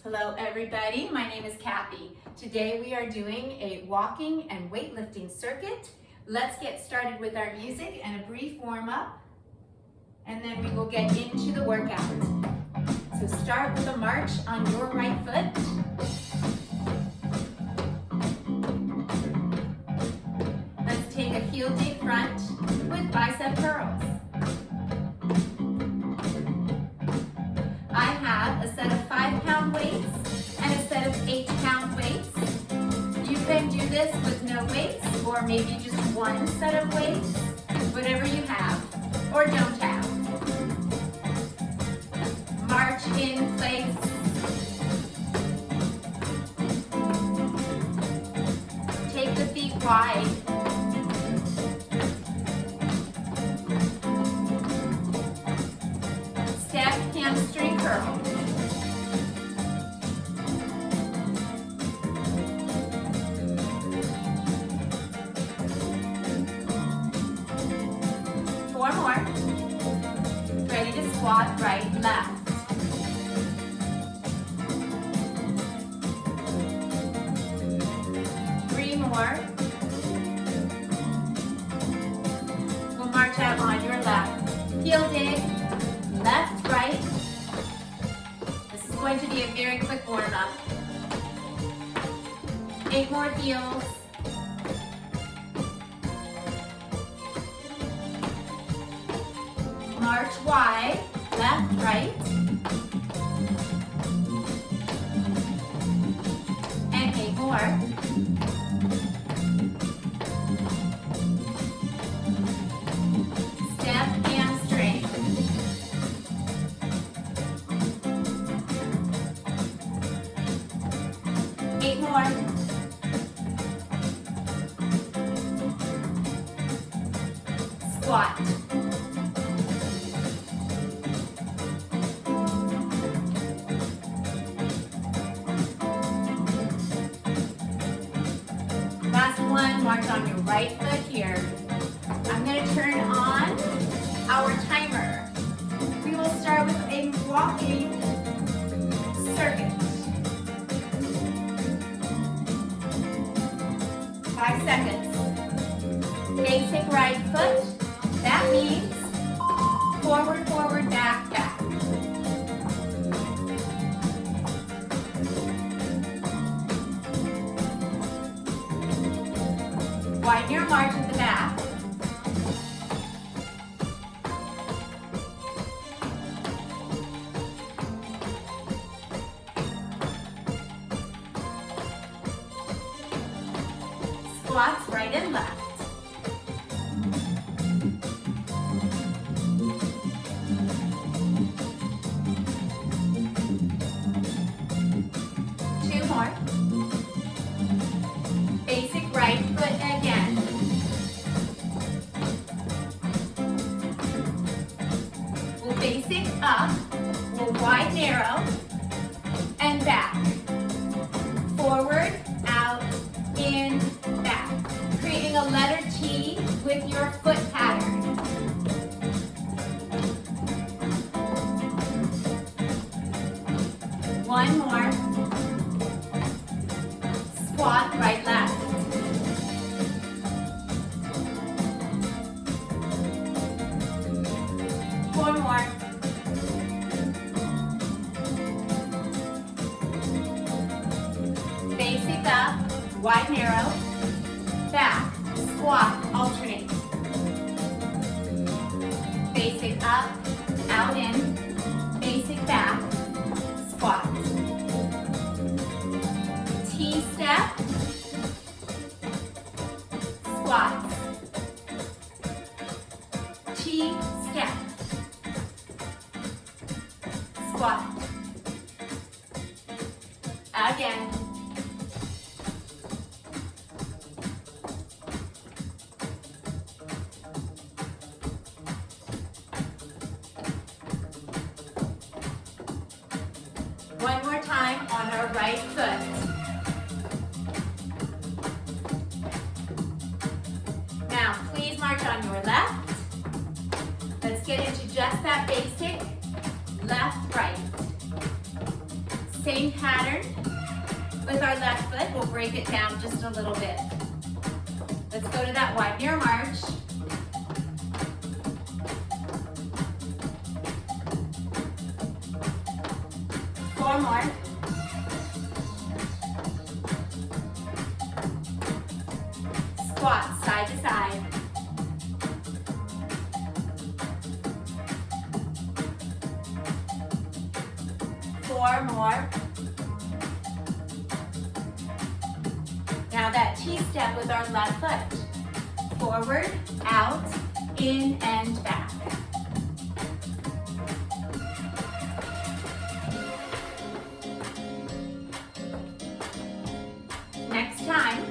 Hello everybody, my name is Kathy. Today we are doing a walking and weightlifting circuit. Let's get started with our music and a brief warm-up, and then we will get into the workout. So start with a march on your right foot. Let's take a heel dig front with bicep curls. I have a set of 5-pound weights and a set of 8-pound weights. You can do this with no weights or maybe just one set of weights, whatever you have or don't have. March in place. Take the feet wide. Step, hamstring curl. Four more. Ready to squat, right, left. Three more. We'll march out on your left. Heel dig, left, right. This is going to be a very quick warm-up. 8 more heels. March wide, left, right. And 8 more. Step, hamstring. Eight more. Squat. Last one, march on your right foot here. I'm going to turn on our timer. We will start with a walking circuit. 5 seconds. Basic right foot. That means forward, forward, back, back. Widen your march at the back. Squats right and left. Two more. Basic right foot again. We'll basic up, we'll wide narrow, and back. Forward, out, in, back. Creating a letter T with your foot pattern. One more. Squat, right, left. Four more. Basic up, wide narrow, back, squat, alternate. Basic up, out in, basic back, squat. T-step, squat. T-step, squat. Again. One more time on our right foot. Now, please march on your left. Let's get into just that basic left, right. Same pattern with our left foot. We'll break it down just a little bit. Let's go to that wide mirror march. Four more. Squat side to side. Four more. Now that T-step with our left foot. Forward, out, in, and back. Next time,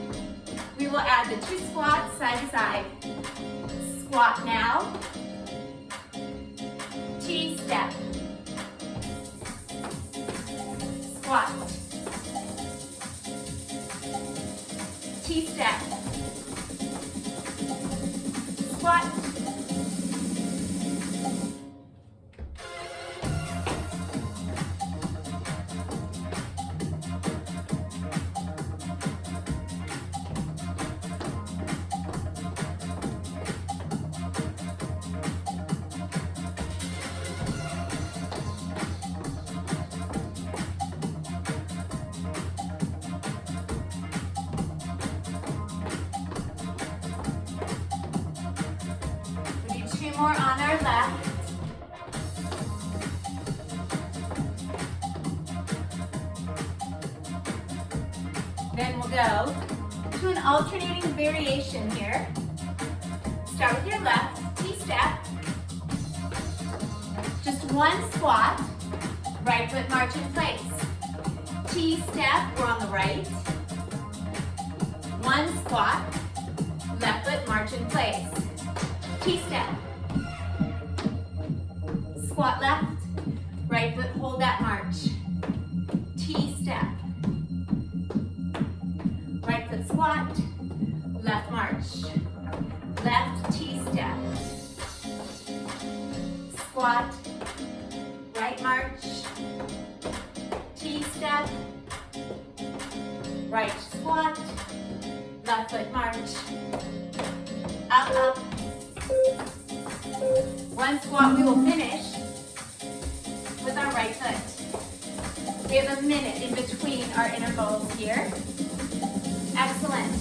we will add the 2 squats side to side. Squat now. T-step. Squat. T-step. Squat. More on our left. Then we'll go to an alternating variation here. Start with your left, T-step. Just 1 squat, right foot march in place. T-step, we're on the right. 1 squat, left foot march in place. T-step. Squat left, right foot, hold that march. T-step. Right foot squat, left march. Left T-step. Squat, right march. T-step. Right squat, left foot march. Up, up. 1 squat, we will finish with our right foot. We have a minute in between our intervals here. Excellent.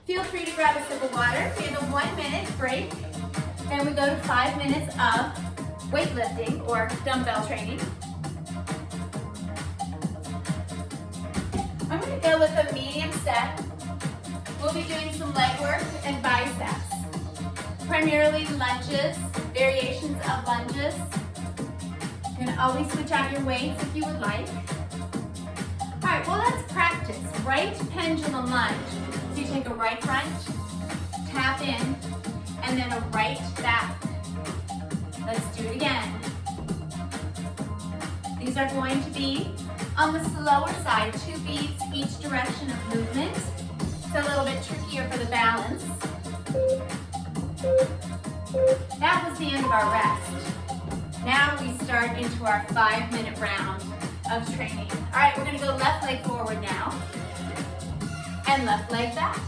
Feel free to grab a sip of water. We have a 1-minute break. Then we go to 5 minutes of weightlifting or dumbbell training. I'm going to go with a medium set. We'll be doing some leg work and biceps. Primarily lunges, variations of lunges. You can always switch out your weights if you would like. All right, well, let's practice. Right pendulum lunge. So you take a right front, tap in, and then a right back. Let's do it again. These are going to be on the slower side, 2 beats each direction of movement. It's a little bit trickier for the balance. That was the end of our rest. Now we start into our 5-minute round of training. All right, we're gonna go left leg forward now, and left leg back.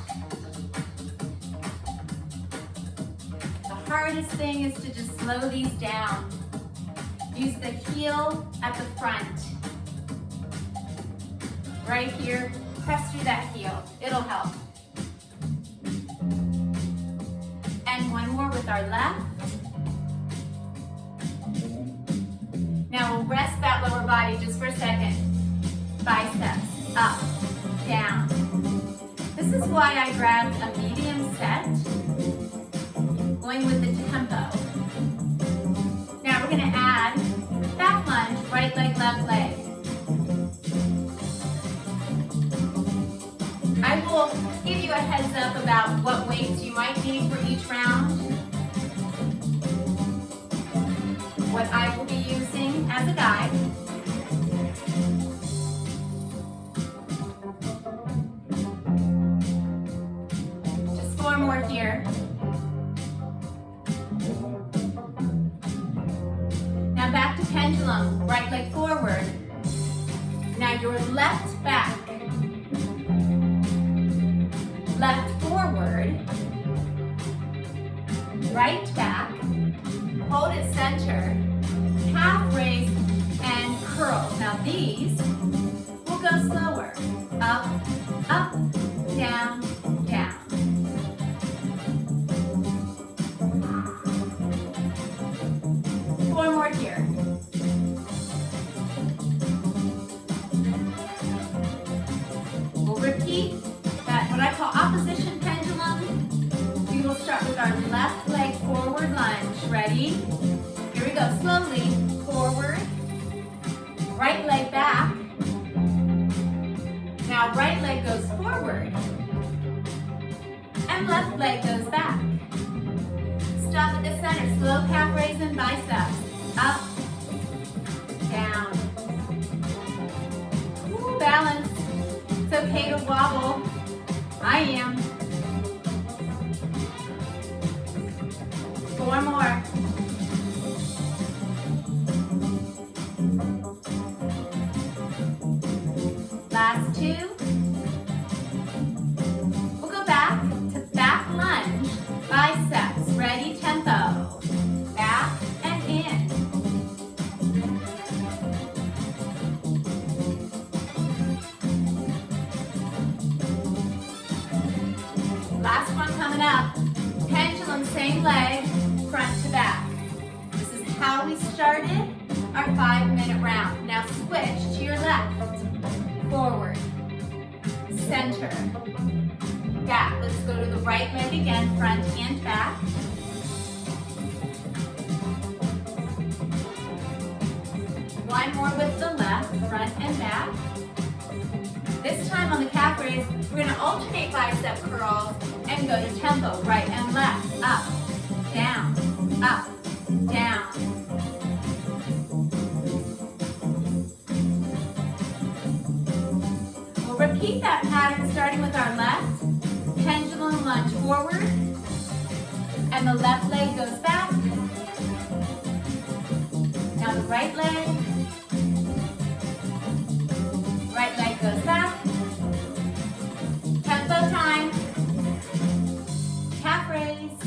The hardest thing is to just slow these down. Use the heel at the front. Right here, press through that heel. It'll help. And 1 more with our left. Now we'll rest that lower body just for a second. Biceps, up, down. This is why I grabbed a medium set, going with the tempo. Now we're gonna add back lunge, right leg, left leg. I will give you a heads up about what weights you might need for each round. What I will be using as a guide. Just 4 more here. Now back to pendulum, right leg forward, Now your left back, left forward, right back, hold it center, half raise and curl. Now these will go slower. Up, up, down, down. Four more here. We'll repeat that, what I call opposition pendulum. We will start with our left leg forward lunge. Ready? Here we go. Slowly forward. Right leg back. Now right leg goes forward. And left leg goes back. Stop at the center. Slow calf raise and biceps. Up. Down. Ooh, balance. It's okay to wobble. I am. Four more. Last two. We'll go back to back lunge, biceps. Ready, tempo. Back and in. Last one coming up. Pendulum, same leg, front to back. This is how we started our 5-minute round. Now switch to your left. Forward, center, back. Let's go to the right leg again, front and back. One more with the left, front and back. This time on the calf raise, we're going to alternate bicep curls and go to tempo, right and left, up, down, down. We'll repeat that pattern starting with our left, pendulum lunge forward, and the left leg goes back. Now the right leg goes back. Tempo time. Calf raise.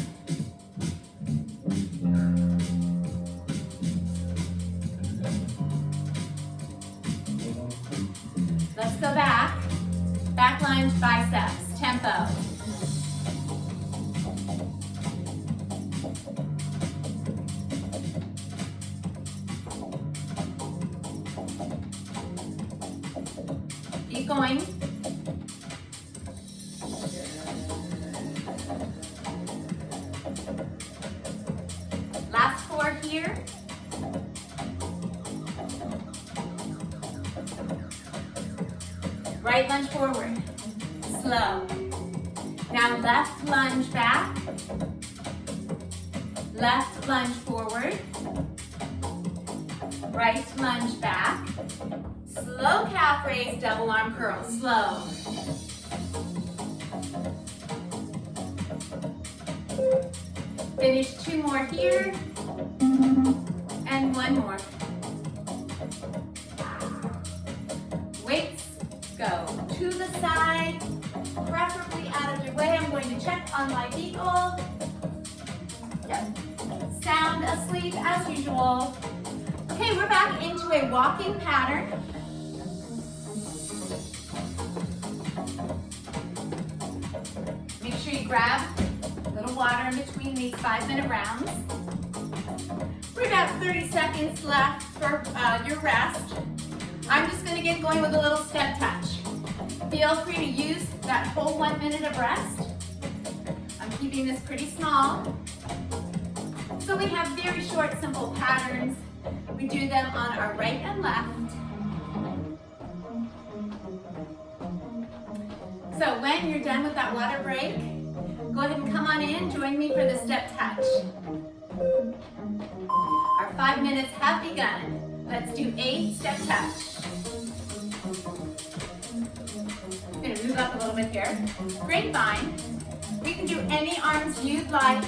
Let's go back. Back lunge, biceps, tempo. Keep going. Last 4 here. Right lunge forward, slow. Now left lunge back, left lunge forward, right lunge back, slow calf raise, double arm curl, slow. Finish 2 more here, and 1 more. Weights go to the side, preferably out of your way. I'm going to check on my beagle. Yep. Sound asleep as usual. Okay, we're back into a walking pattern. Make sure you grab a little water in between these 5-minute rounds. We've got 30 seconds left for your rest. I'm just going to get going with a little step touch. Feel free to use that whole 1 minute of rest. I'm keeping this pretty small. So we have very short, simple patterns. We do them on our right and left. So when you're done with that water break, go ahead and come on in, join me for the step touch. Our 5 minutes have begun. Let's do 8 step touch. I'm going to move up a little bit here. Grapevine. You can do any arms you'd like.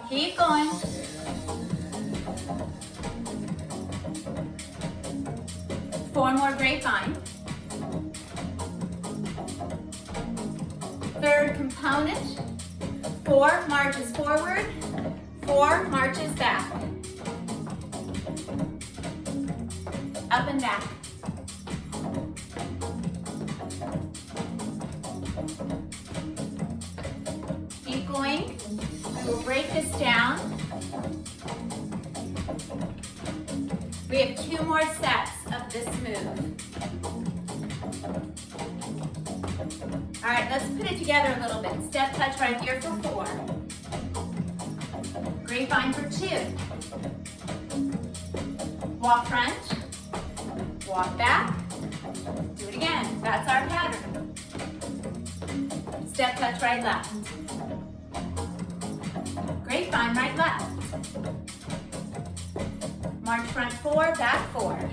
Keep going. 4 more grapevine. Third component, 4 marches forward, 4 marches back. Up and back. Keep going. We will break this down. We have 2 more sets of this move. All right, let's put it together a little bit. Step touch right here for 4. Grapevine for 2. Walk front, walk back, do it again. That's our pattern. Step touch right left. Grapevine right left. March front 4, back 4.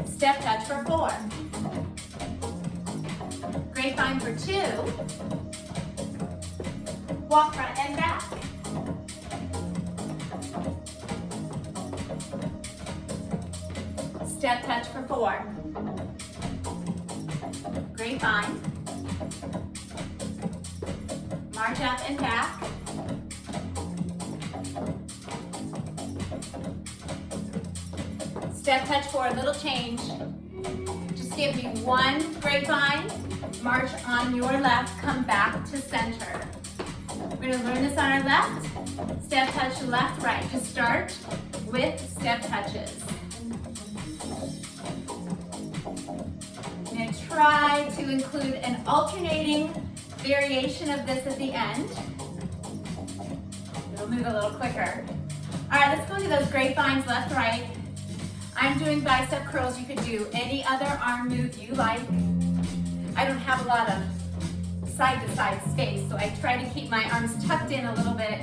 Step touch for 4. Grapevine for 2. Walk front and back. Step touch for 4. Grapevine. March up and back. Step touch for a little change. Just give me 1 grapevine, march on your left, come back to center. We're going to learn this on our left. Step touch left, right. Just start with step touches. I'm going to try to include an alternating variation of this at the end. It'll move a little quicker. All right, let's go into those grapevines left, right. I'm doing bicep curls. You could do any other arm move you like. I don't have a lot of side-to-side space, so I try to keep my arms tucked in a little bit.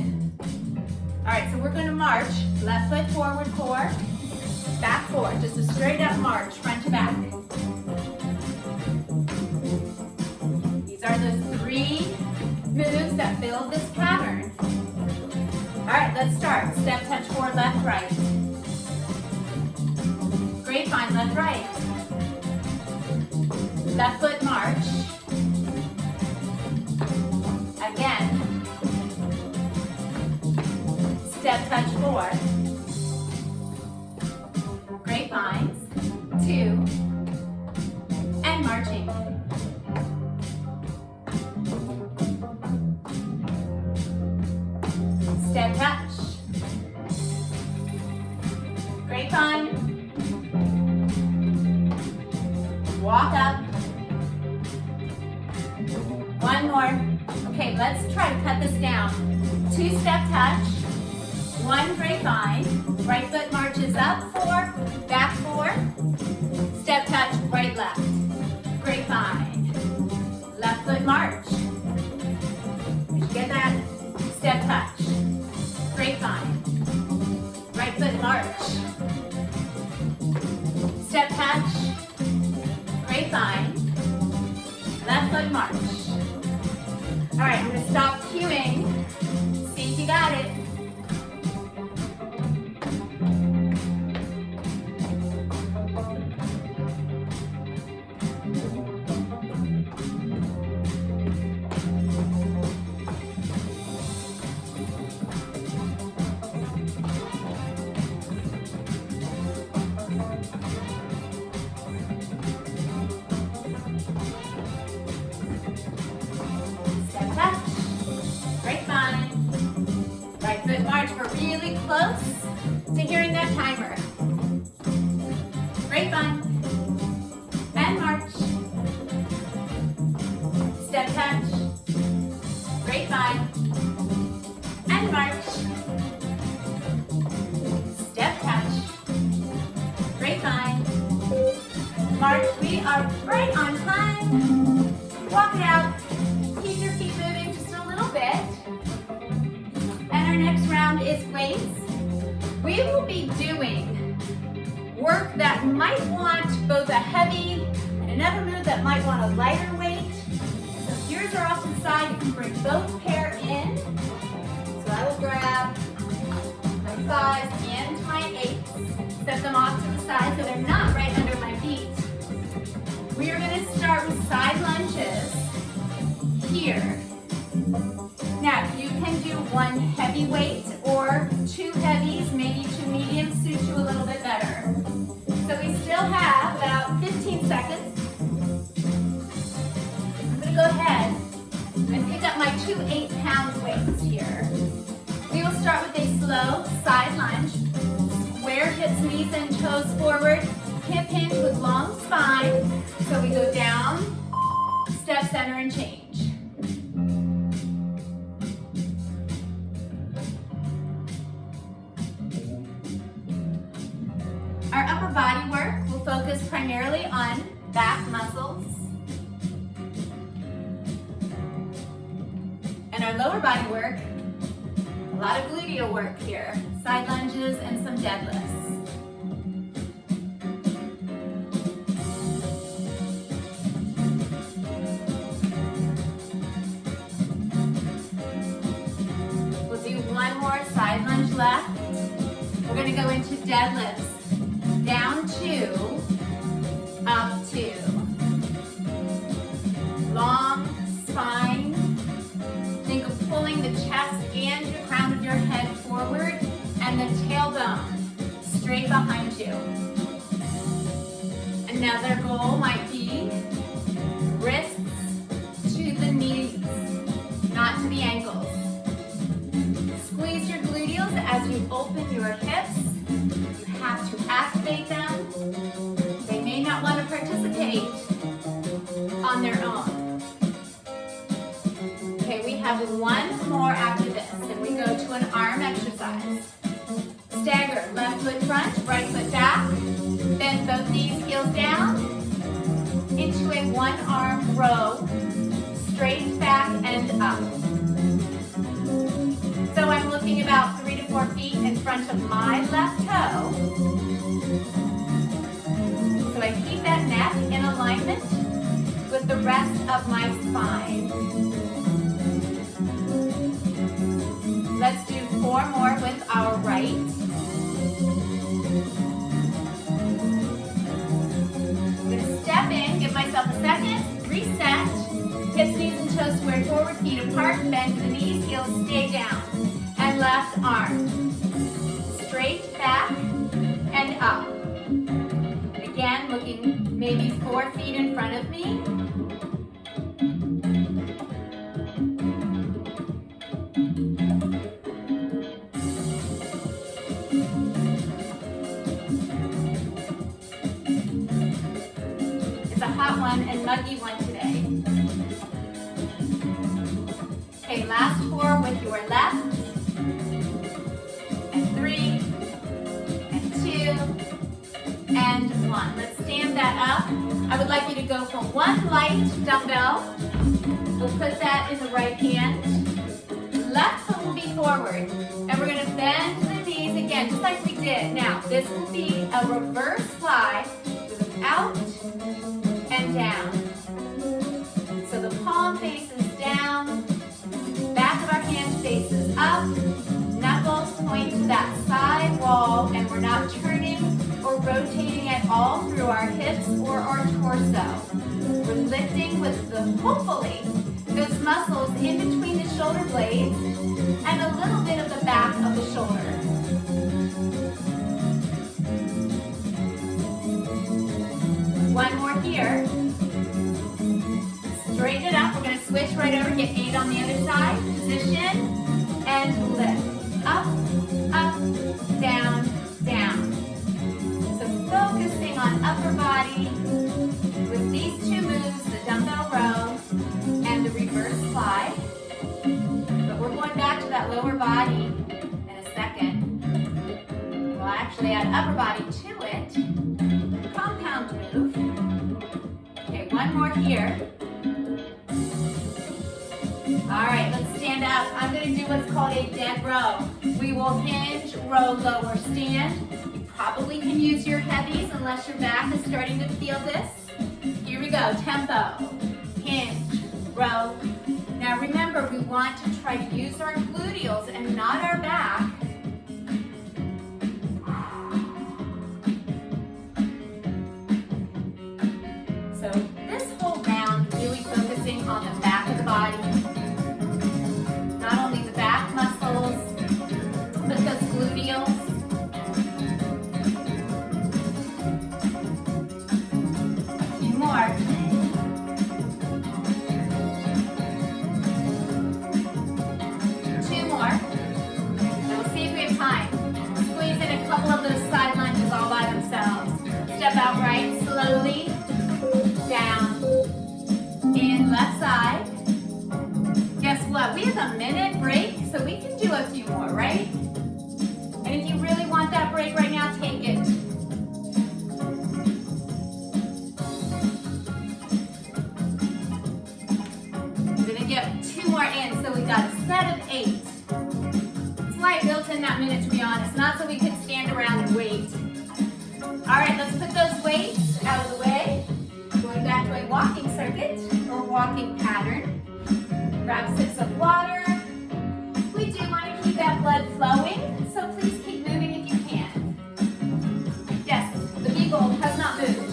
All right, so we're going to march. Left foot forward 4, back 4. Just a straight up march, front to back. These are the 3 moves that build this pattern. All right, let's start. Step touch 4, left, right. Grapevine, left, right. Left foot march. Again. Step touch 4. Grapevines, 2. And marching. Step touch. Grapevine. Walk up. 1 more. Okay, let's try to cut this down. 2 step touch, 1 grapevine, right foot marches up 4, back 4, step touch, right left, grapevine, left foot march. Did you get that? Step touch, grapevine, right foot march, step touch, grapevine, left foot march. All right, I'm going to stop cueing. See if you got it. Close to hearing that timer. Grapevine and march. Step touch. Grapevine and march. Step touch. Grapevine. March. We are right on time. Walk it out. Keep your feet moving just a little bit. And our next round is weights. We will be doing work that might want both a heavy and another move that might want a lighter weight. So if yours are off to the side, you can bring both pair in. So I will grab my thighs, them off to the side so they're not right under my feet. We are going to start with side lunges here. Now, you can do one heavy weight or two heavies, maybe two mediums suit you a little bit better. So we still have about 15 seconds. I'm going to go ahead and pick up my two 8-pound weights here. We will start with a slow side lunge. Square hips, knees, and toes forward. Hip hinge with long spine. So we go down, step, center, and change. Our upper body work will focus primarily on back muscles. And our lower body work, a lot of gluteal work here. Side lunges and some deadlifts. We'll do one more side lunge left. We're going to go into deadlifts. Down 2, up 2. Long spine. Think of pulling the chest and the crown of your head forward and the tailbone straight behind you. Another goal might be wrists to the knees, not to the ankles. Squeeze your gluteals as you open your hips. You have to activate them. They may not want to participate on their own. Okay, we have one more after this, and we go to an arm exercise. Stagger, left foot front, right foot back. Bend both knees, heels down. Into a one-arm row, straight back and up. So I'm looking about 3 to 4 feet in front of my left toe. So I keep that neck in alignment with the rest of my spine. Let's do 4 more with our right. I'm going to step in, give myself a second, reset. Hips, knees, and toes square forward, feet apart, bend the knees, heels stay down. And left arm. Straight back and up. Again, looking maybe 4 feet in front of me. It's a hot one and muggy one today. Okay, last 4 with your left. And 3, and 2, and 1. Let's stand that up. I would like you to go for one light dumbbell. We'll put that in the right hand. Left foot will be forward. And we're going to bend the knees again, just like we did. Now, this will be a reverse fly with out and down. So the palm faces down, back of our hand faces up, knuckles point to that side wall, and we're not turning or rotating at all through our hips or our torso. We're lifting with the, hopefully, those muscles in between the shoulder blades and a little bit of the back of the shoulder. One more here. Straighten it up. We're going to switch right over, get 8 on the other side. Position and lift. Up, up, down, down. So focusing on upper body with these 2 moves, the dumbbell row and the reverse fly. But we're going back to that lower body in a second. We'll actually add upper body to it. Compound move. Okay, one more here. All right, let's stand up. I'm going to do what's called a dead row. We will hinge, row, lower, stand. You probably can use your heavies unless your back is starting to feel this. Here we go, tempo, hinge, row. Now remember, we want to try to use our gluteals and not our back the back of the body. Not only the back muscles, but those gluteals. A few more. 2 more. And we'll see if we have time. Squeeze in a couple of those side lunges all by themselves. Step out right, slowly, down, in, left side. Guess what? We have a minute break, so we can do a few more, right? And if you really want that break right now, take it. We're gonna get 2 more in, so we got a set of 8. That's why I built in that minute, to be honest, not so we could stand around and wait. All right, let's put those weights out of the way. Going back to a walking circuit or walking pattern. Grab sips of water. We do want to keep that blood flowing, so please keep moving if you can. Yes, the beagle has not moved.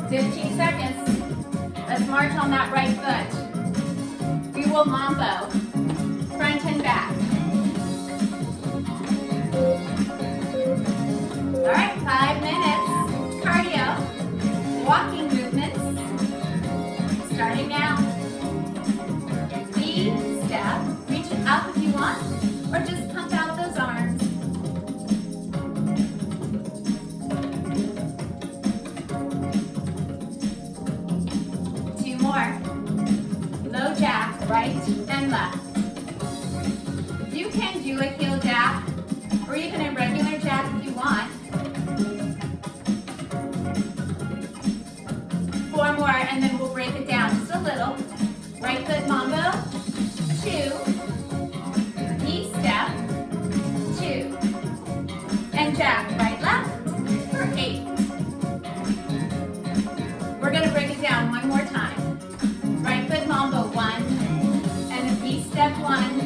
"15 seconds. Let's march on that right foot. We will mambo, front and back. All right, 5 minutes, cardio, walking movements, starting now. V-step, reach it up if you want, or just pump out those arms. Two more. Low jack, right and left. You can do a heel jack, or even a regular jack if you want. 4 more, and then we'll break it down just a little. Right foot mambo, 2, V-step, 2, and jack, right, left, for 8. We're gonna break it down one more time. Right foot mambo, 1, and a V-step, 1,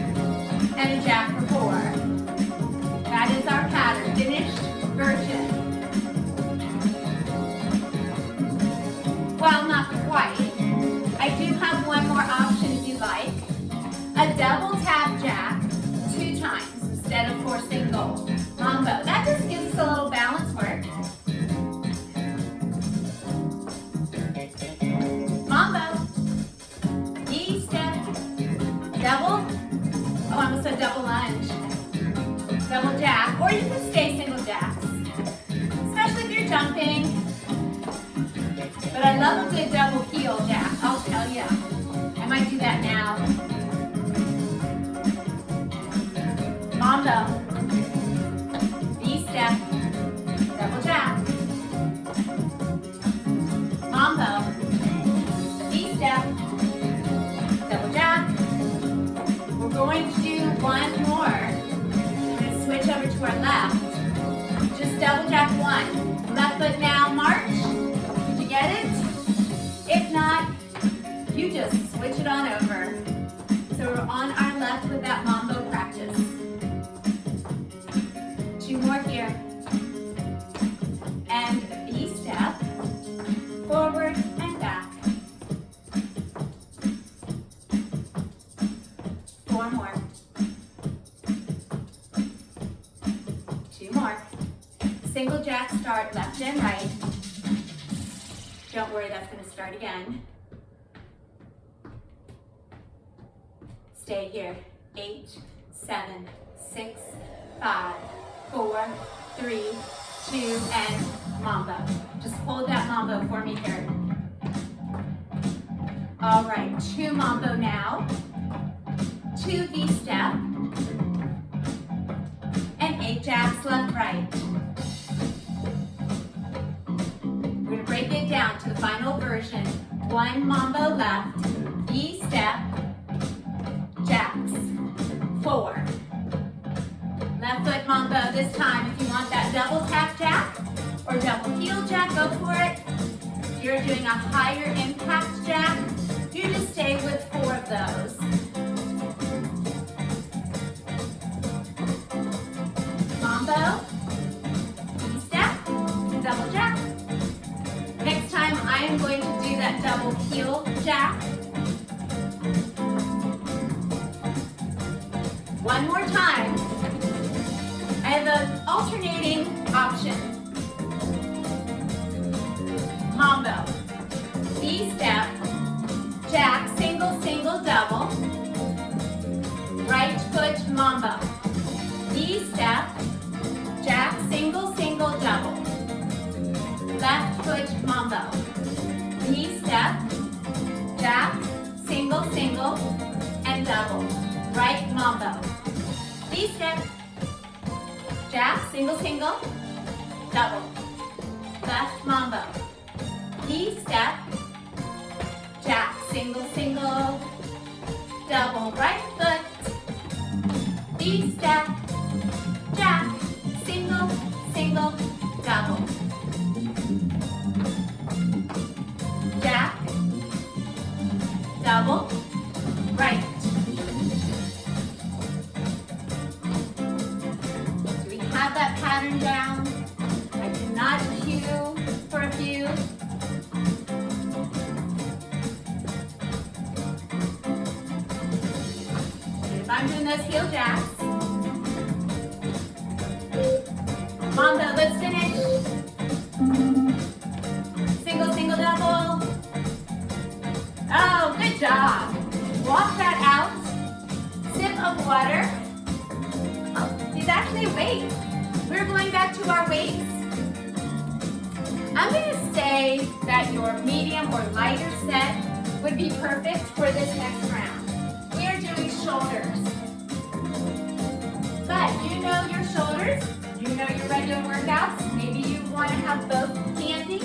and a jack for 4. That is our pattern, finished version. Well, not quite. I do have one more option if you like. A double tap jack 2 times instead of 4 single. Mambo. That just gives us a little balance work. Mambo. V-step. Double. Oh, I almost said double lunge. Double jack. Or you can stay single jacks. Especially if you're jumping. But I love a good double heel jack, I'll tell you. I might do that now. Mambo. V-step. Double jack. Mambo. V-step. Double jack. We're going to do one more. We're going to switch over to our left. Just double jack 1. Left foot now, march. Get it? If not, you just switch it on over. So we're on our left with that mambo practice. 2 more here. And V-step, forward and back. 4 more. 2 more. Single jack start left and right. Don't worry, that's going to start again. Stay here. 8, 7, 6, 5, 4, 3, 2, and mambo. Just hold that mambo for me here. All right, 2 mambo now. 2 V-step. And 8 jacks left, right. We're going to break it down to the final version. 1 mambo left, V-step, jacks, 4. Left foot mambo this time. If you want that double tap jack or double heel jack, go for it. If you're doing a higher impact jack, you just stay with 4 of those. Mambo, V-step, double jack. I am going to do that double heel jack. One more time. I have an alternating option. Mambo. D-step, jack, single, single, double. Right foot mambo. D-step, jack, single, single, double. Left foot mambo. D-step, jack, single, single, and double. Right mambo. D-step, jack, single, single, double. Left mambo. D-step, jack, single, single, double. Right foot. D-step, jack, single, single, double. Jack, double, right. Do we have that pattern down? I cannot cue for a few. If I'm doing those heel jacks. Mambo, let's finish. Single, single, double. Oh, good job. Walk that out. Sip of water. Oh, he's actually awake. We're going back to our weights. I'm going to say that your medium or lighter set would be perfect for this next round. We are doing shoulders. But you know your shoulders, you know your regular workouts. Maybe you want to have both handy.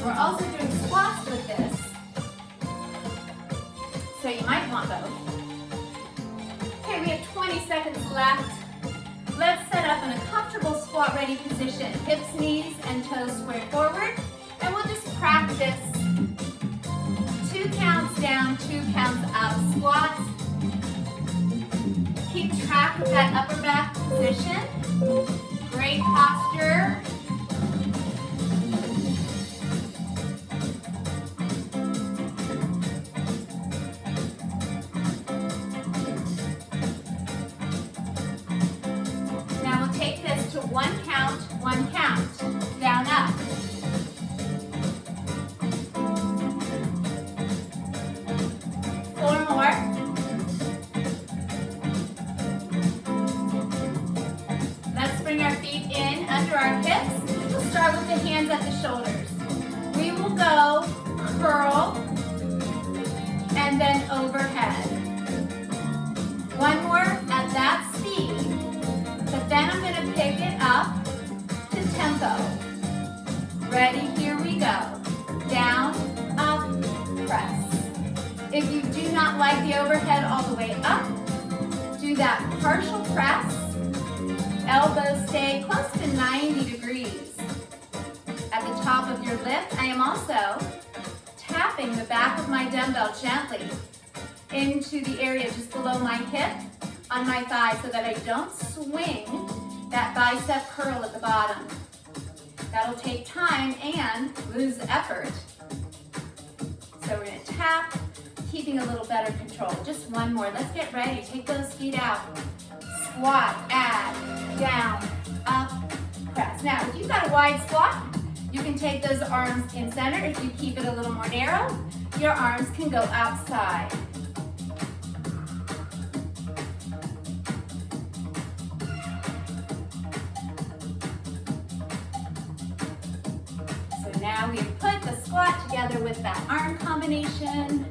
We're also doing squats with this. So you might want both. Okay, we have 20 seconds left. Let's set up in a comfortable squat ready position. Hips, knees, and toes square forward. And we'll just practice 2 counts down, 2 counts up squats. Keep track of that upper back position. Great posture. Now we'll take this to 1 count, down, up. Hands at the shoulders. We will go curl and then overhead. One more at that speed, but then I'm going to pick it up to tempo. Ready? Here we go. Down, up, press. If you do not like the overhead all the way up, do that partial press. Elbows stay close to 90 degrees. At the top of your lift, I am also tapping the back of my dumbbell gently into the area just below my hip on my thigh so that I don't swing that bicep curl at the bottom. That'll take time and lose effort. So we're going to tap, keeping a little better control. Just one more. Let's get ready. Take those feet out. Squat, add, down, up, press. Now, if you've got a wide squat, you can take those arms in center. If you keep it a little more narrow, your arms can go outside. So now we've put the squat together with that arm combination.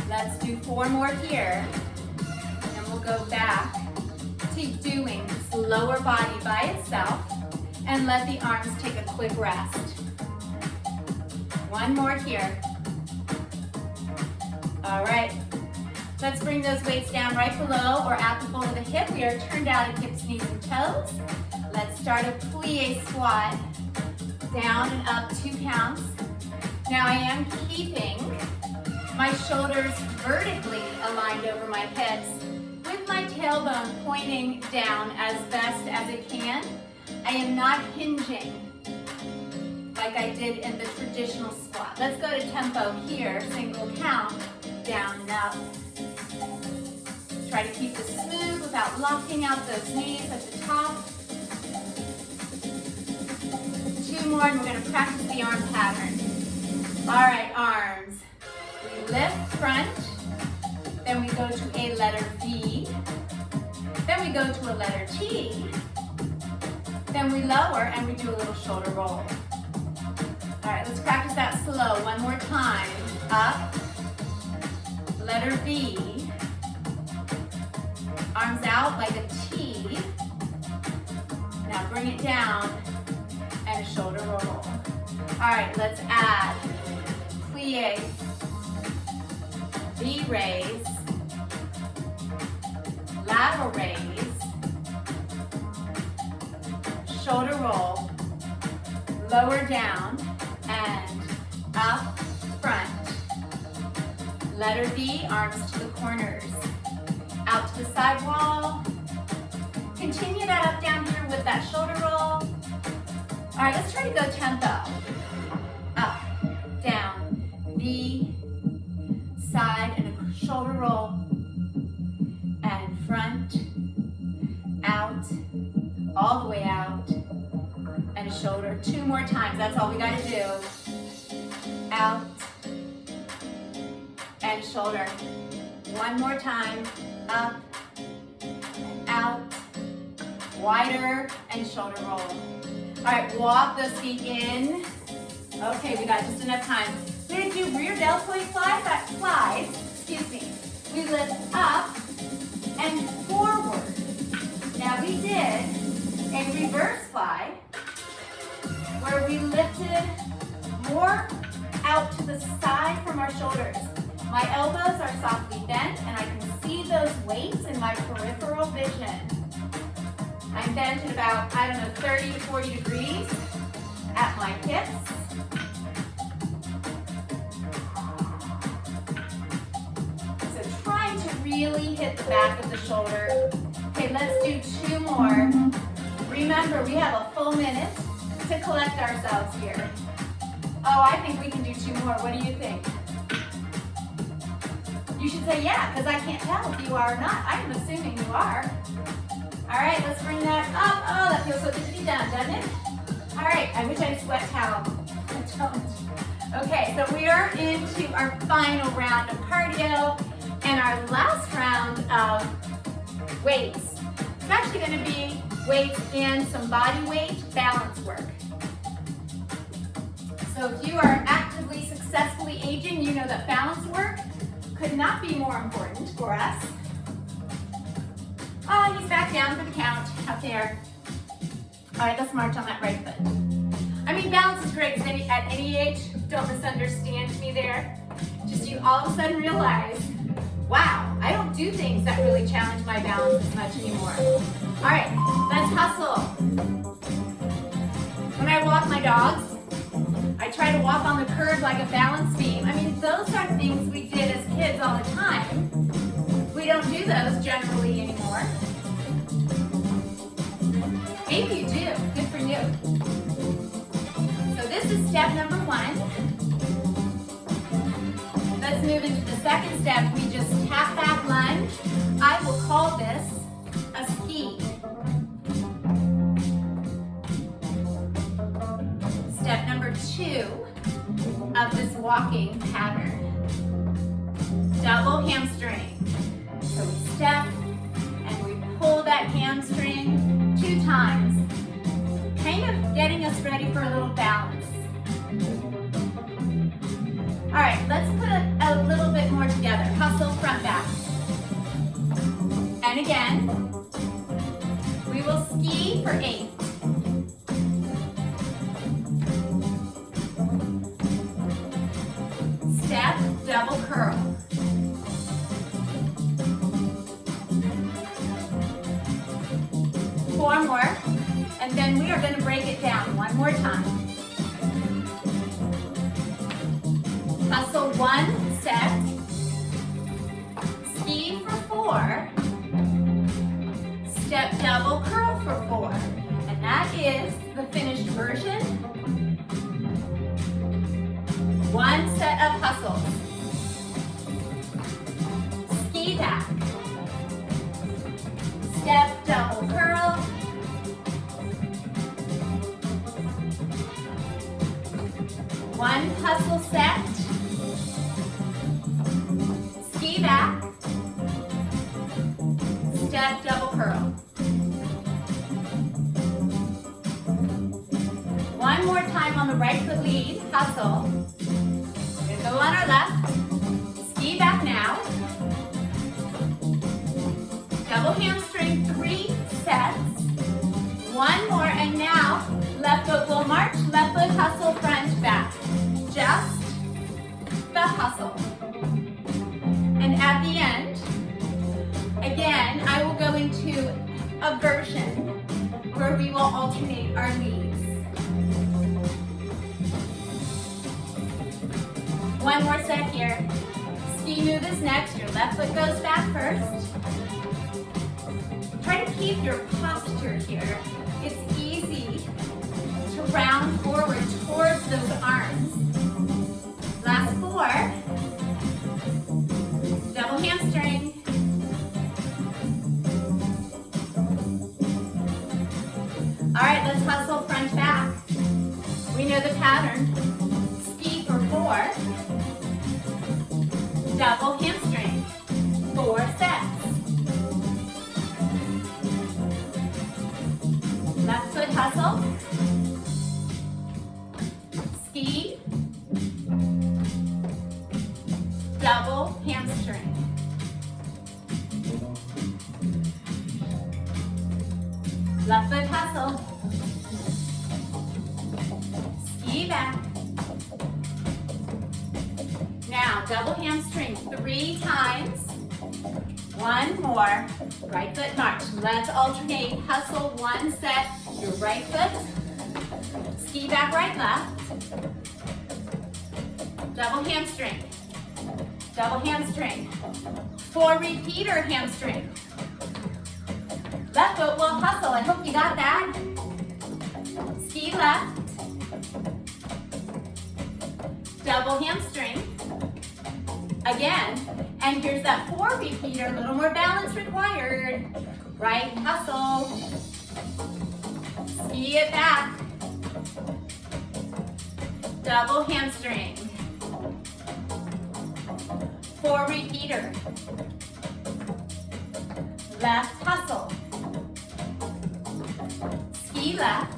Let's do 4 more here. And we'll go back to doing this lower body by itself. And let the arms take a quick rest. 1 more here. All right. Let's bring those weights down right below or at the full of the hip. We are turned out at hips, knees, and toes. Let's start a plie squat. Down and up, 2 counts. Now I am keeping my shoulders vertically aligned over my hips with my tailbone pointing down as best as it can. I am not hinging like I did in the traditional squat. Let's go to tempo here, single count, down and up. Try to keep this smooth without locking out those knees at the top. 2 more and we're going to practice the arm pattern. All right, arms. We lift front, then we go to a letter V, then we go to a letter T, then we lower and we do a little shoulder roll. All right, let's practice that slow. One more time. Up, letter V, arms out like a T. Now bring it down and a shoulder roll. All right, let's add plie, V raise, lateral raise, shoulder roll, lower down, and up, front. Letter V, arms to the corners. Out to the side wall. Continue that up, down here with that shoulder roll. All right, let's try to go tempo. Up, down, V, side, and a shoulder roll. And front, out, all the way out. And a shoulder. 2 more times, that's all we gotta do. Out, and shoulder. 1 more time, up, out, wider, and shoulder roll. All right, walk those feet in. Okay, we got just enough time. We're gonna do rear deltoid slides, excuse me. We lift up and forward. Now we did a reverse slide where we lifted more out to the side from our shoulders. My elbows are softly bent and I can see those weights in my peripheral vision. I'm bent at about, 30 to 40 degrees at my hips. So trying to really hit the back of the shoulder. Okay, let's do 2 more. Remember, we have a full minute to collect ourselves here. Oh, I think we can do 2 more. What do you think? You should say yeah, because I can't tell if you are or not. I'm assuming you are. All right, let's bring that up. Oh, that feels so good to be done, doesn't it? All right, I wish I had a sweat towel. I don't. Okay, so we are into our final round of cardio and our last round of weights. It's actually going to be weights and some body weight balance work. So if you are actively, successfully aging, you know that balance work could not be more important for us. Oh, he's back down for the count up there. All right, let's march on that right foot. I mean, balance is great because at any age, don't misunderstand me there. Just you all of a sudden realize, wow, I don't do things that really challenge my balance as much anymore. All right, let's hustle. When I walk my dogs, I try to walk on the curb like a balance beam. I mean, those are things we did as kids all the time. We don't do those generally anymore. Maybe you do. Good for you. So this is step number 1. Let's move into the second step. We just tap back lunge. I will call this a ski. Step number 2 of this walking pattern. Double hamstring. So we step and we pull that hamstring 2 times, kind of getting us ready for a little balance. All right, let's put a little bit more together. Hustle front back. And again, we will ski for 8. Step, double curl. Four more, and then we are going to break it down one more time. Hustle 1 set, ski for 4, step double curl for 4, and that is hustle. Ski back. Step double curl. One hustle set. Ski back. Step double curl. One more time on the right foot lead, hustle. We're gonna go on our left. Ski back now. Double hamstring, 3 sets. One more, and now left foot will march, left foot hustle, front, back. Just the hustle. And at the end, again, I will go into a version where we will alternate our leads. One more set here. Ski move is next. Your left foot goes back first. Try to keep your posture here. It's easy to round forward towards those arms. Last 4. Double hamstring. All right, let's hustle front back. We know the pattern. Ski for 4. Double hamstring. 4 sets. Left foot hustle. Ski. Double hamstring. Left foot hustle. Ski back. Now, double hamstring 3 times. One more. Right foot march. Let's alternate. Hustle 1 set. Your right foot. Ski back, right, left. Double hamstring. Double hamstring. 4 repeater hamstring. Left foot will hustle. I hope you got that. Ski left. Double hamstring. Again. And here's that 4 repeater. A little more balance required. Right hustle. Ski it back. Double hamstring. 4 repeater. Left hustle. Ski left.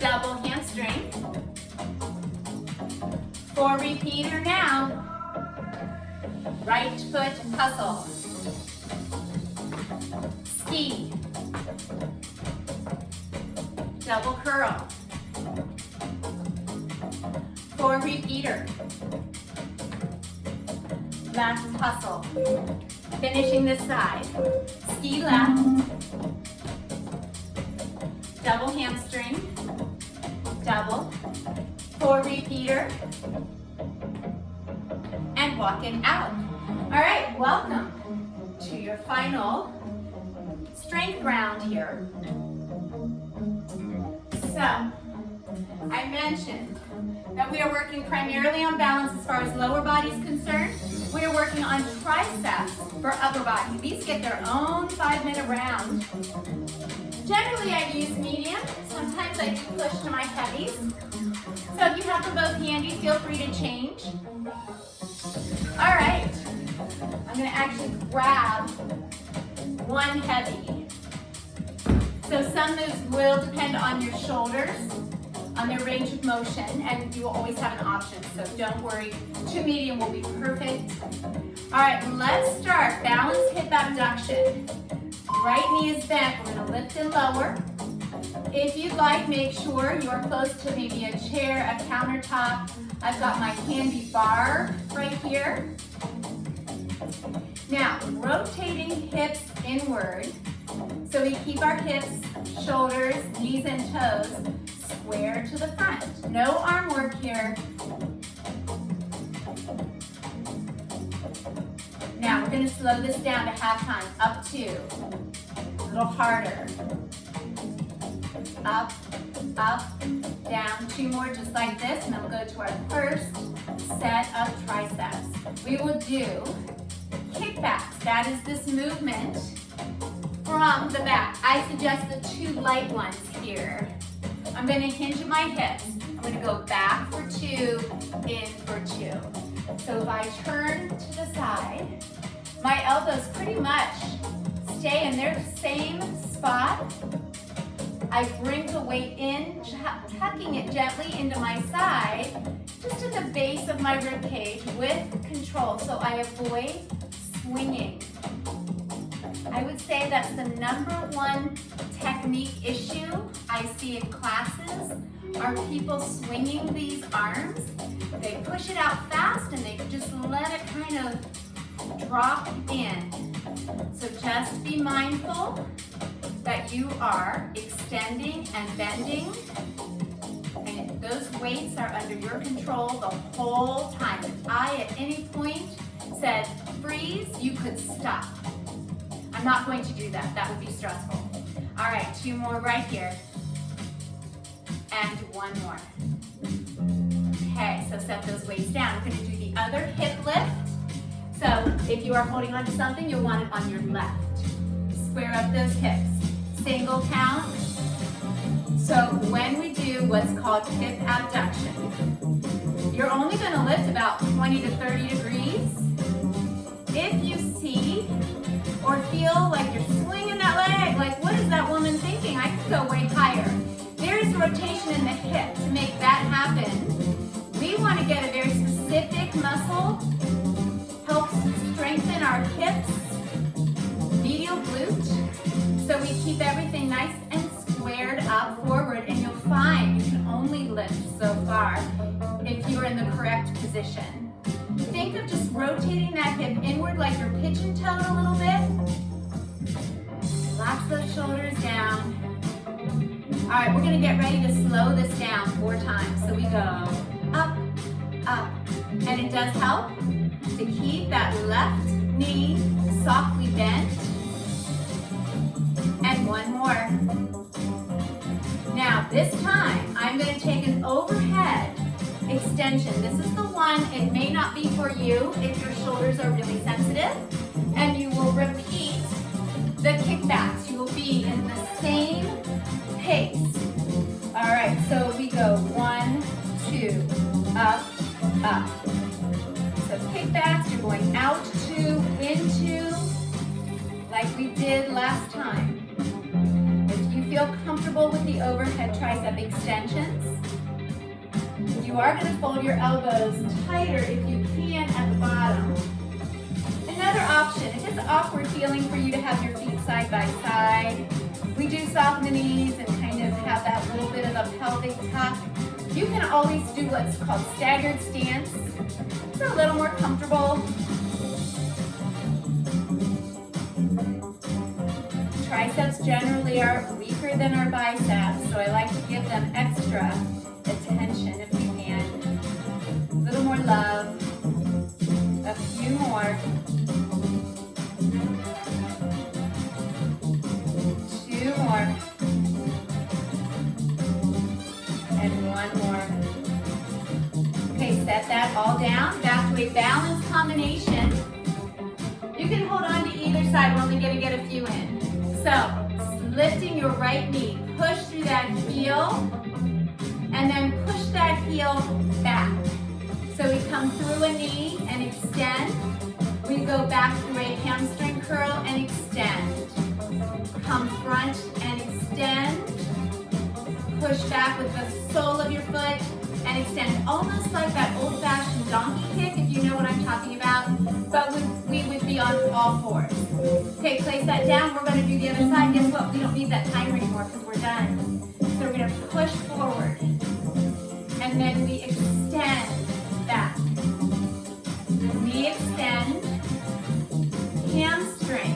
Double hamstring. 4 repeater now. Right foot hustle. Ski. Double curl. 4 repeater. Left hustle. Finishing this side. Ski left. Double hamstring. Double. 4 repeater. And walking out. All right, welcome to your final strength round here. So, I mentioned that we are working primarily on balance as far as lower body is concerned. We are working on triceps for upper body. These get their own 5-minute round. Generally, I use medium. Sometimes I do push to my heavies. So if you have them both handy, feel free to change. All right, I'm gonna actually grab one heavy. So some moves will depend on your shoulders, on their range of motion, and you will always have an option, so don't worry. 2 medium will be perfect. All right, let's start. Balance hip abduction. Right knee is bent. We're gonna lift and lower. If you'd like, make sure you're close to maybe a chair, a countertop. I've got my handy bar right here. Now, rotating hips inward. So we keep our hips, shoulders, knees, and toes square to the front. No arm work here. Now we're going to slow this down to half time, up 2. A little harder. up, up, down. 2 more just like this, and then we'll go to our first set of triceps. We will do kickbacks. That is this movement from the back. I suggest the 2 light ones here. I'm going to hinge at my hips. I'm going to go back for 2, in for 2. So if I turn to the side, my elbows pretty much stay in their same spot. I bring the weight in, tucking it gently into my side, just at the base of my rib cage with control, so I avoid swinging. I would say that's the #1 technique issue I see in classes are people swinging these arms. They push it out fast and they just let it kind of drop in. So just be mindful that you are extending and bending, and those weights are under your control the whole time. If I at any point said freeze, you could stop. I'm not going to do that. That would be stressful. All right, 2 more right here. And 1 more. Okay, so set those weights down. We're going to do the other hip lift. So if you are holding on to something, you'll want it on your left. Square up those hips. Single count. So when we do what's called hip abduction, you're only going to lift about 20 to 30 degrees. If you see or feel like you're swinging that leg, like what is that woman thinking? I could go way higher. There is rotation in the hip. To make that happen, we want to get a very specific muscle, helps strengthen our hips, medial glute, so we keep everything nice and squared up forward, and you'll find you can only lift so far if you're in the correct position. Think of just rotating that hip inward like you're pigeon-toed a little bit. Relax those shoulders down. All right, we're gonna get ready to slow this down 4 times. So we go up, up, and it does help to keep that left knee softly bent. And 1 more. Now this time, I'm gonna take an overhead extension. This is the one, it may not be for you if your shoulders are really sensitive, and you will repeat the kickbacks. You will be in the same pace. All right, so we go 1, 2, up, up. So kickbacks, you're going out 2, into, like we did last time. If you feel comfortable with the overhead tricep extensions, you are going to fold your elbows tighter if you can at the bottom. Another option, if it's awkward feeling for you to have your feet side by side, we do soften the knees and kind of have that little bit of a pelvic tuck. You can always do what's called staggered stance. It's a little more comfortable. Triceps generally are weaker than our biceps, so I like to give them extra attention if we can. A little more love. A few more. 2 more. And 1 more. Okay, set that all down. Back to a balanced combination. You can hold on to either side. We're only going to get a few in. So, lifting your right knee. Push through that heel. And then push that heel back. So we come through a knee and extend. We go back through a hamstring curl and extend. Come front and extend. Push back with the sole of your foot and extend. Almost like that old-fashioned donkey kick, if you know what I'm talking about. But we would be on all 4s. Okay, place that down. We're going to do the other side. Guess what? We don't need that timer anymore because we're done. So we're going to push forward. And then we extend back. We extend, hamstring,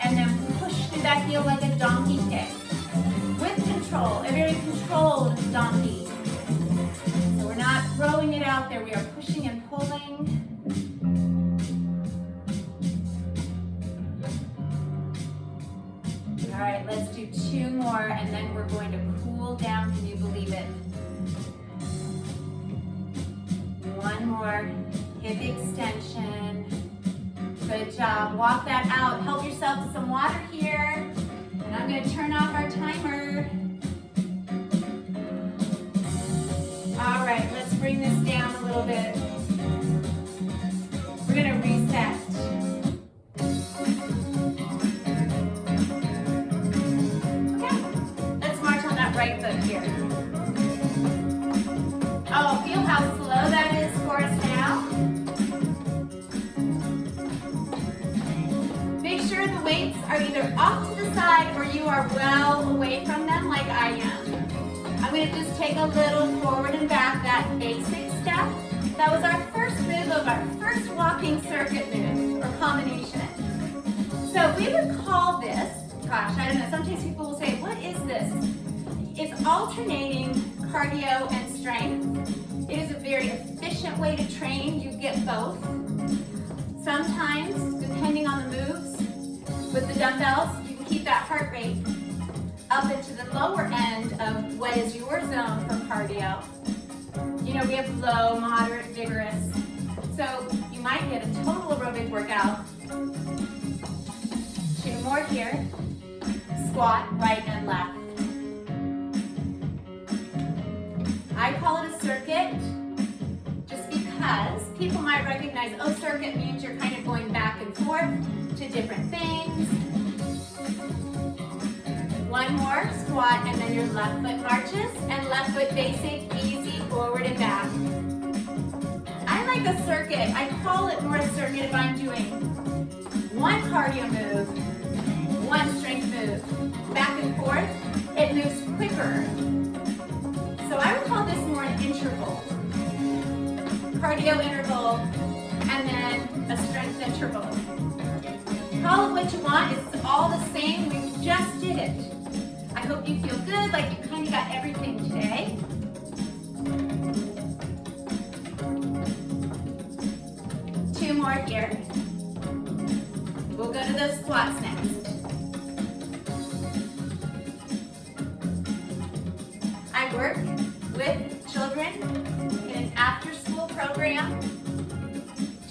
and then push through that heel like a donkey kick. With control, a very controlled donkey. So we're not throwing it out there, we are pushing and pulling. All right, let's do 2 more and then we're going to cool down. Can you believe it? 1 more, hip extension. Good job, walk that out. Help yourself to some water here. And I'm gonna turn off our timer. All right, let's bring this down a little bit. We're gonna reset. Okay, let's march on that right foot here. Oh, feel how slow that is for us now. Make sure the weights are either off to the side or you are well away from them like I am. I'm going to just take a little forward and back, that basic step. That was our first move of our first walking circuit move or combination. So we would call this, gosh, I don't know, sometimes people will say, what is this? It's alternating cardio and strength. It is a very efficient way to train. You get both. Sometimes, depending on the moves, with the dumbbells, you can keep that heart rate up into the lower end of what is your zone for cardio. You know, we have low, moderate, vigorous. So you might get a total aerobic workout. 2 more here. Squat, right and left. I call it a circuit just because people might recognize, oh, circuit means you're kind of going back and forth to different things. 1 more, squat, and then your left foot marches, and left foot basic, easy, forward and back. I like a circuit. I call it more a circuit if I'm doing 1 cardio move, 1 strength move, back and forth. It moves quicker. So I would call this more an interval. Cardio interval, and then a strength interval. Call it what you want, it's all the same, we just did it. I hope you feel good, like you kind of got everything today. Two more here. We'll go to those squats next. I work with children in an after-school program.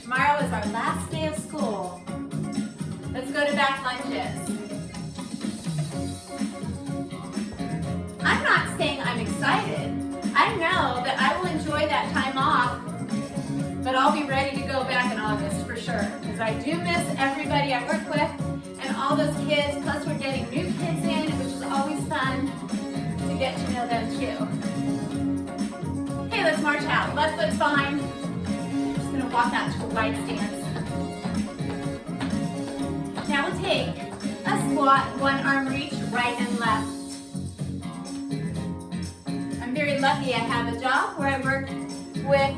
Tomorrow is our last day of school. Let's go to back lunges. I'm not saying I'm excited. I know that I will enjoy that time off, but I'll be ready to go back in August for sure, because I do miss everybody I work with and all those kids, plus we're getting new kids in, which is always fun to get to know them too. Okay, let's march out. Left foot's fine. I'm just gonna walk out to a wide stance. Now we'll take a squat, 1 arm reach, right and left. I'm very lucky I have a job where I work with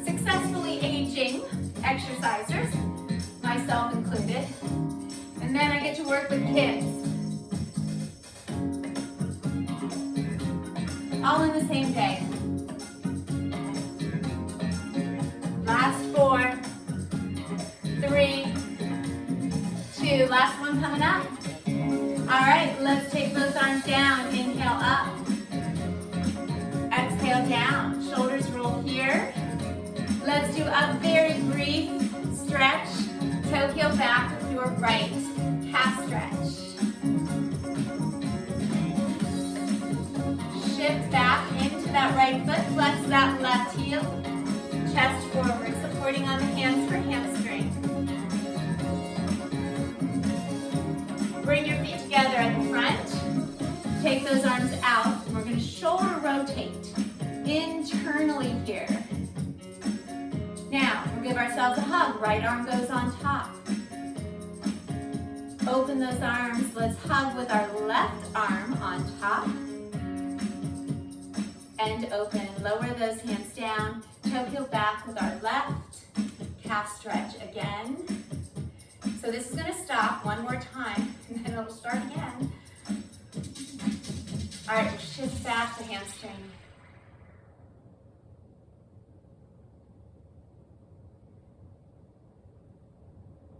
successfully aging exercisers, myself included, and then I get to work with kids. All in the same day. Last 4, 3, 2, last one coming up. All right, let's take those arms down. Inhale up. Exhale down. Shoulders roll here. Let's do a very brief stretch. Toe heel back with your right calf stretch. Shift back into that right foot. Flex that left heel. Chest forward, supporting on the hands for hamstring. Bring your feet together at the front. Take those arms out. We're going to shoulder rotate internally here. Now, we'll give ourselves a hug. Right arm goes on top. Open those arms. Let's hug with our left arm on top. And open. Lower those hands down. Toe heel back with our left. Calf stretch again. So this is going to stop 1 more time, and then it'll start again. All right, we'll shift back to hamstring.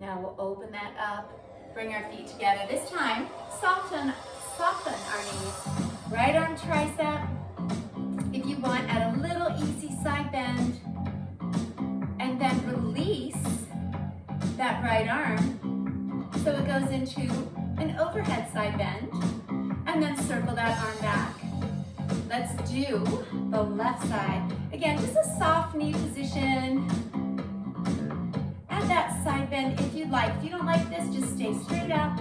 Now we'll open that up, Bring our feet together. This time, soften our knees. Right arm tricep. If you want, add a little easy side bend. And then release that right arm so it goes into an overhead side bend. And then circle that arm back. Let's do the left side. Again, just a soft knee position. Add that side bend if you'd like. If you don't like this, just stay straight up.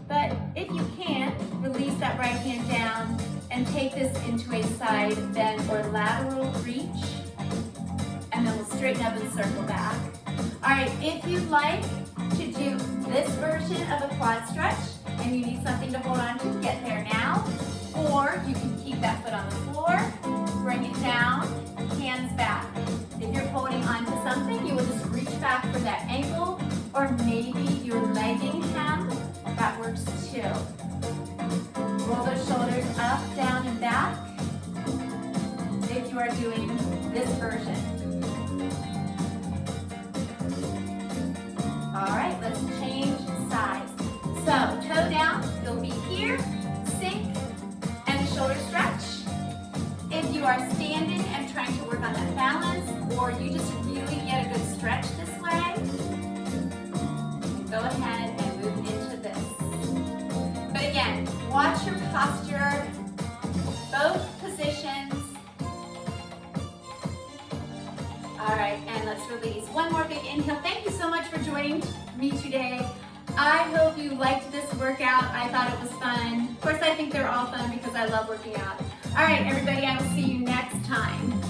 But if you can, release that right hand down and take this into a side bend or lateral reach. And then we'll straighten up and circle back. All right, if you'd like to do this version of a quad stretch and you need something to hold on to, get there now. Or you can keep that foot on the floor, bring it down, hands back. If you're holding on to something, you will just reach back for that ankle or maybe your legging hem. That works too. Roll those shoulders up, down, and back if you are doing this version. All right, let's change sides. So, toe down, you'll be here, sink, and shoulder stretch. If you are standing and trying to work on that balance, or you just really get a good stretch this way, go ahead and move into this. But again, watch your posture, both positions. All right, and let's release. One more big inhale. Thank you so much for joining me today. I hope you liked this workout. I thought it was fun. Of course, I think they're all fun because I love working out. All right, everybody, I will see you next time.